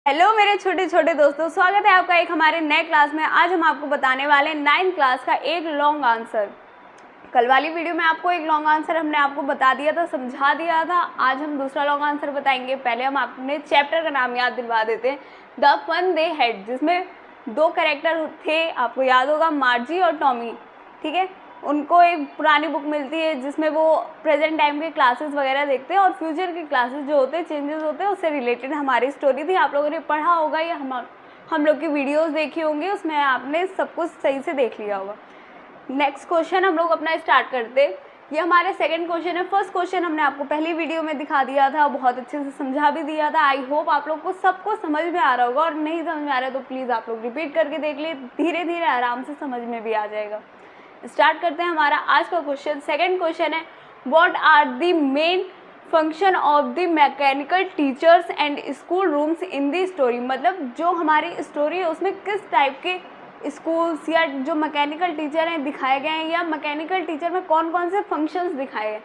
Hello मेरे छोटे छोटे दोस्तों, स्वागत है आपका एक हमारे नए क्लास में। आज हम आपको बताने वाले हैं 9th क्लास का एक लॉन्ग आंसर। कल वाली वीडियो में आपको एक लॉन्ग आंसर हमने आपको बता दिया था, समझा दिया था। आज हम दूसरा लॉन्ग आंसर बताएंगे। पहले हम अपने चैप्टर का नाम याद दिलवा देते हैं, द फन दे हैड, जिसमें दो कैरेक्टर थे, आपको याद होगा, मार्जी और टॉमी। ठीक है, उनको एक पुरानी बुक मिलती है जिसमें वो प्रेजेंट टाइम के क्लासेस वगैरह देखते हैं और फ्यूचर के क्लासेस जो होते हैं, चेंजेस होते हैं, उससे रिलेटेड हमारी स्टोरी थी। आप लोगों ने पढ़ा होगा या हम लोग की वीडियोस देखी होंगी, उसमें आपने सब कुछ सही से देख लिया होगा। नेक्स्ट क्वेश्चन हम लोग अपना स्टार्ट करते। ये हमारे सेकंड क्वेश्चन है। फर्स्ट क्वेश्चन हमने आपको पहली वीडियो में दिखा दिया था, बहुत अच्छे से समझा भी दिया था। आई होप आप लोग को सबको समझ में आ रहा होगा, और नहीं समझ में आ रहा है तो प्लीज़ आप लोग रिपीट करके देख लिए, धीरे धीरे आराम से समझ में भी आ जाएगा। स्टार्ट करते हैं हमारा आज का क्वेश्चन। सेकंड क्वेश्चन है, what are the main function of the mechanical teachers and school rooms in the story. मतलब जो हमारी स्टोरी है उसमें किस टाइप के स्कूल्स या जो मैकेनिकल टीचर हैं दिखाए गए हैं, या मैकेनिकल टीचर में कौन कौन से फंक्शंस दिखाए गए।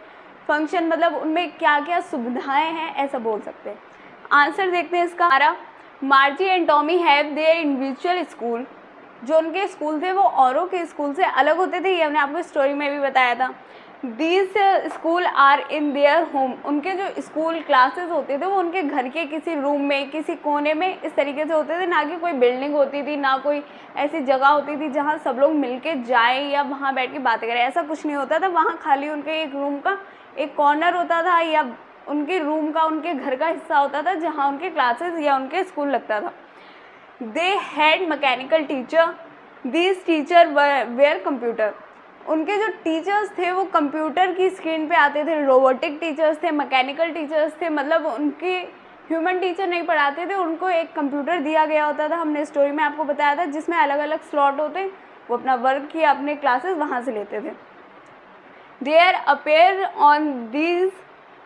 फंक्शन मतलब उनमें क्या क्या सुविधाएं हैं, ऐसा बोल सकते हैं। आंसर देखते हैं इसका। हमारा मार्जी and Tommy have their individual school. जो उनके स्कूल थे वो औरों के स्कूल से अलग होते थे, ये हमने आपको स्टोरी में भी बताया था। These school are in their home. उनके जो स्कूल क्लासेस होते थे वो उनके घर के किसी रूम में, किसी कोने में इस तरीके से होते थे। ना कि कोई बिल्डिंग होती थी, ना कोई ऐसी जगह होती थी जहाँ सब लोग मिलके जाएं या वहाँ बैठ के बातें करें, ऐसा कुछ नहीं होता था। वहाँ खाली उनके एक रूम का एक कॉर्नर होता था, या उनके रूम का, उनके घर का हिस्सा होता था जहाँ उनके क्लासेस या उनके स्कूल लगता था। They had mechanical teacher, this teacher were computer. उनके जो टीचर्स थे वो कंप्यूटर की स्क्रीन पे आते थे। रोबोटिक टीचर्स थे, मैकेनिकल टीचर्स थे, मतलब उनके ह्यूमन टीचर नहीं पढ़ाते थे, उनको एक कंप्यूटर दिया गया होता था। हमने स्टोरी में आपको बताया था जिसमें अलग अलग स्लॉट होते, वो अपना वर्क या अपने क्लासेस वहाँ से लेते थे। There appear on this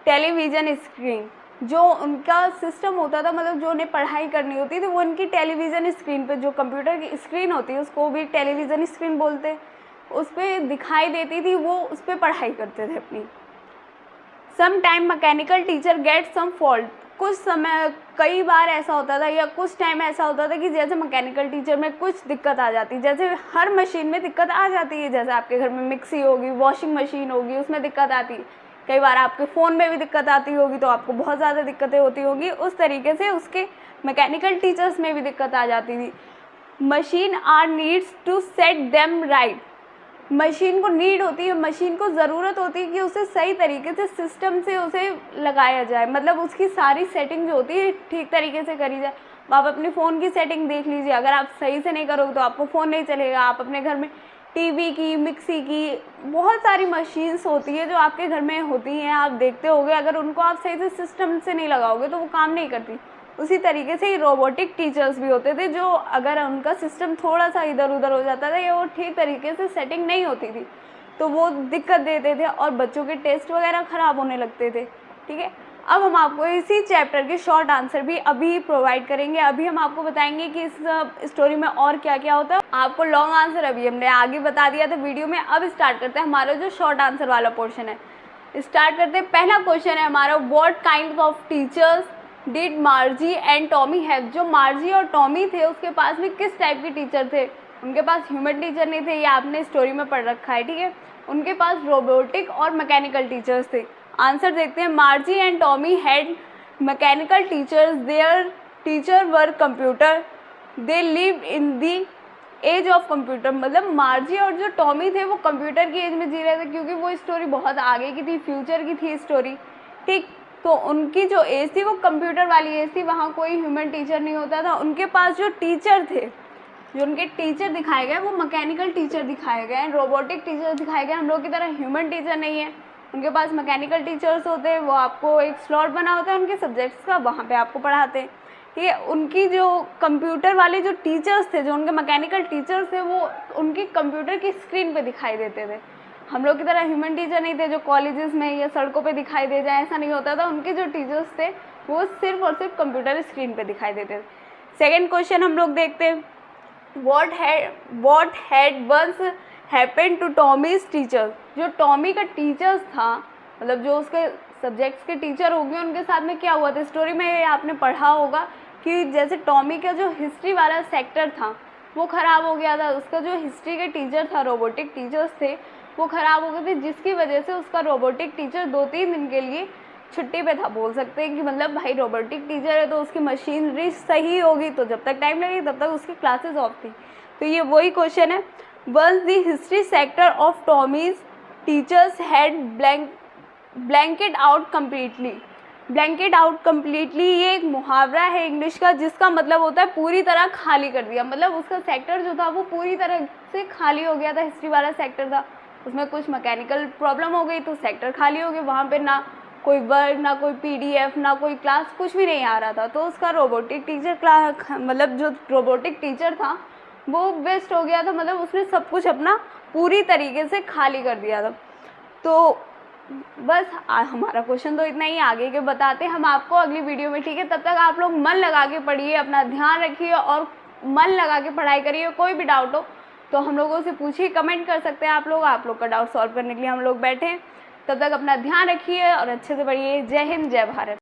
television screen. जो उनका सिस्टम होता था, मतलब जो उन्हें पढ़ाई करनी होती थी वो उनकी टेलीविज़न स्क्रीन पे, जो कंप्यूटर की स्क्रीन होती है उसको भी टेलीविज़न स्क्रीन बोलते हैं, उस पर दिखाई देती थी, वो उस पर पढ़ाई करते थे अपनी। Some time mechanical teacher get some fault. कुछ समय, कई बार ऐसा होता था या कुछ टाइम ऐसा होता था कि जैसे मैकेनिकल टीचर में कुछ दिक्कत आ जाती, जैसे हर मशीन में दिक्कत आ जाती है। जैसे आपके घर में मिक्सी होगी, वॉशिंग मशीन होगी, उसमें दिक्कत आती है। कई बार आपके फ़ोन में भी दिक्कत आती होगी, तो आपको बहुत ज़्यादा दिक्कतें होती होंगी। उस तरीके से उसके मैकेनिकल टीचर्स में भी दिक्कत आ जाती थी। Machine are needs to set them right. Machine को नीड होती है, मशीन को ज़रूरत होती है कि उसे सही तरीके से सिस्टम से उसे लगाया जाए, मतलब उसकी सारी सेटिंग जो होती है ठीक तरीके से करी जाए। आप अपने फ़ोन की सेटिंग देख लीजिए, अगर आप सही से नहीं करोगे तो आपको फ़ोन नहीं चलेगा। आप अपने घर में टीवी की, मिक्सी की, बहुत सारी मशीन्स होती है जो आपके घर में होती हैं, आप देखते होगे, अगर उनको आप सही से सिस्टम से नहीं लगाओगे तो वो काम नहीं करती। उसी तरीके से ही रोबोटिक टीचर्स भी होते थे, जो अगर उनका सिस्टम थोड़ा सा इधर उधर हो जाता था या वो ठीक तरीके से सेटिंग नहीं होती थी तो वो दिक्कत देते थे और बच्चों के टेस्ट वगैरह ख़राब होने लगते थे। ठीक है, अब हम आपको इसी चैप्टर के शॉर्ट आंसर भी अभी प्रोवाइड करेंगे। अभी हम आपको बताएंगे कि इस स्टोरी में और क्या क्या होता है। आपको लॉन्ग आंसर अभी हमने आगे बता दिया था वीडियो में। अब स्टार्ट करते हैं हमारा जो शॉर्ट आंसर वाला पोर्शन है। स्टार्ट करते हैं। पहला क्वेश्चन है हमारा, what kind of teachers did मार्जी and Tommy have. जो मार्जी और टॉमी थे उसके पास में किस टाइप के टीचर थे। उनके पास ह्यूमन टीचर नहीं थे, ये आपने स्टोरी में पढ़ रखा है। ठीक है, उनके पास रोबोटिक और मैकेनिकल टीचर्स थे। आंसर देखते हैं। Margie and Tommy had mechanical teachers, their teacher were computer, they live in the age of computer. मतलब मार्जी और जो टॉमी थे वो कंप्यूटर की एज में जी रहे थे, क्योंकि वो स्टोरी बहुत आगे की थी, फ्यूचर की थी स्टोरी। ठीक, तो उनकी जो एज थी वो कंप्यूटर वाली एज थी, वहाँ कोई ह्यूमन टीचर नहीं होता था। उनके पास जो टीचर थे, जो उनके टीचर दिखाए गए वो मैकेनिकल टीचर दिखाए गए, रोबोटिक टीचर दिखाए गए। हम लोग की तरह ह्यूमन टीचर नहीं है, उनके पास मैकेनिकल टीचर्स होते हैं। वो आपको एक स्लॉट बना होता है उनके सब्जेक्ट्स का, वहाँ पे आपको पढ़ाते हैं। ठीक है, उनकी जो कंप्यूटर वाले जो टीचर्स थे, जो उनके मैकेनिकल टीचर्स थे, वो उनकी कंप्यूटर की स्क्रीन पे दिखाई देते थे। हम लोग की तरह ह्यूमन टीचर नहीं थे जो कॉलेजेस में या सड़कों पे दिखाई दे जाए, ऐसा नहीं होता था। उनके जो टीचर्स थे वो सिर्फ और सिर्फ कंप्यूटर स्क्रीन पे दिखाई देते थे। सेकेंड क्वेश्चन हम लोग देखते हैं। What had once happened to Tommy's teacher. जो टॉमी का टीचर्स था, मतलब जो उसके सब्जेक्ट्स के टीचर हो गए, उनके साथ में क्या हुआ था। स्टोरी में आपने पढ़ा होगा कि जैसे टॉमी का जो हिस्ट्री वाला सेक्टर था वो ख़राब हो गया था, उसका जो हिस्ट्री के टीचर था, रोबोटिक टीचर्स थे, वो ख़राब हो गए थे, जिसकी वजह से उसका रोबोटिक टीचर 2-3 दिन के लिए छुट्टी पे था। बोल सकते हैं कि मतलब भाई रोबोटिक टीचर है तो उसकी मशीनरी सही होगी, तो जब तक टाइम लगेगी तब तक उसकी क्लासेस ऑफ थी। तो ये वही क्वेश्चन है, once the history sector of Tommy's teachers had blanket out completely. Blanket out completely ये एक मुहावरा है इंग्लिश का, जिसका मतलब होता है पूरी तरह खाली कर दिया। मतलब उसका सेक्टर जो था वो पूरी तरह से खाली हो गया था। हिस्ट्री वाला सेक्टर था, उसमें कुछ मैकेनिकल प्रॉब्लम हो गई तो सेक्टर खाली हो गया, वहाँ पे ना कोई वर्क, ना कोई PDF, ना कोई क्लास, कुछ भी नहीं आ रहा था। तो उसका रोबोटिक टीचर क्लास मतलब जो रोबोटिक टीचर था वो वेस्ट हो गया था, मतलब उसने सब कुछ अपना पूरी तरीके से खाली कर दिया था। तो बस हमारा क्वेश्चन तो इतना ही, आगे के बताते हैं हम आपको अगली वीडियो में, ठीक है। तब तक आप लोग मन लगा के पढ़िए, अपना ध्यान रखिए और मन लगा के पढ़ाई करिए। कोई भी डाउट हो तो हम लोगों से पूछिए, कमेंट कर सकते हैं आप लोग का डाउट सॉल्व करने के लिए हम लोग बैठे हैं। तब तक अपना ध्यान रखिए और अच्छे से पढ़िए। जय हिंद, जय भारत।